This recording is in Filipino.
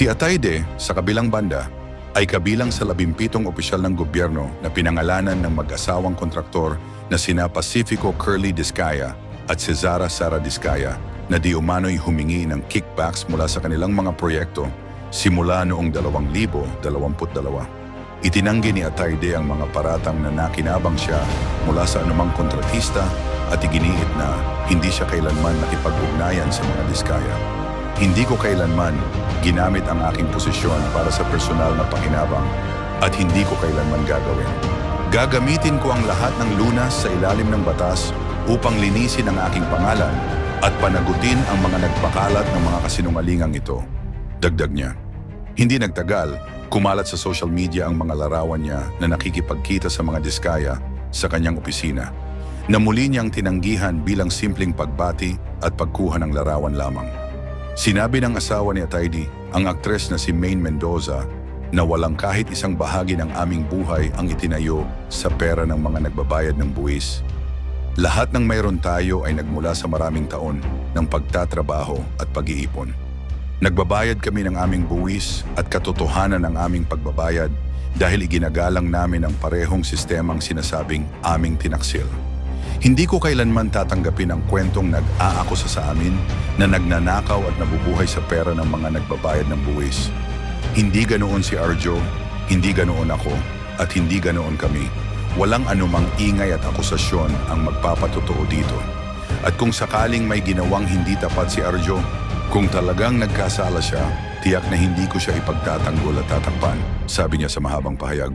Si Atayde, sa kabilang banda, ay kabilang sa 17 opisyal ng gobyerno na pinangalanan ng mag-asawang kontraktor na sina Pacifico Curly Discaya at Cesara Sara Discaya na di umano'y humingi ng kickbacks mula sa kanilang mga proyekto simula noong 2022. Itinanggi ni Atayde ang mga paratang na nakinabang siya mula sa anumang kontratista at iginiit na hindi siya kailanman nakipag-ugnayan sa mga Discaya. Hindi ko kailanman ginamit ang aking posisyon para sa personal na pakinabang at hindi ko kailanman gagawin. Gagamitin ko ang lahat ng lunas sa ilalim ng batas upang linisin ang aking pangalan at panagutin ang mga nagpakalat ng mga kasinungalingang ito. Dagdag niya. Hindi nagtagal, kumalat sa social media ang mga larawan niya na nakikipagkita sa mga Discaya sa kanyang opisina, na muli niyang tinanggihan bilang simpleng pagbati at pagkuha ng larawan lamang. Sinabi ng asawa ni Atayde, ang aktres na si Maine Mendoza, na walang kahit isang bahagi ng aming buhay ang itinayo sa pera ng mga nagbabayad ng buwis. Lahat ng mayroon tayo ay nagmula sa maraming taon ng pagtatrabaho at pag-iipon. Nagbabayad kami ng aming buwis at katotohanan ng aming pagbabayad dahil iginagalang namin ang parehong sistemang sinasabing aming tinaksil. Hindi ko kailanman tatanggapin ang kwentong nag-aakusa sa amin na nagnanakaw at nabubuhay sa pera ng mga nagbabayad ng buwis. Hindi ganoon si Arjo, hindi ganoon ako, at hindi ganoon kami. Walang anumang ingay at akusasyon ang magpapatotoo dito. At kung sakaling may ginawang hindi tapat si Arjo, kung talagang nagkasala siya, tiyak na hindi ko siya ipagtatanggol at tatakpan, sabi niya sa mahabang pahayag.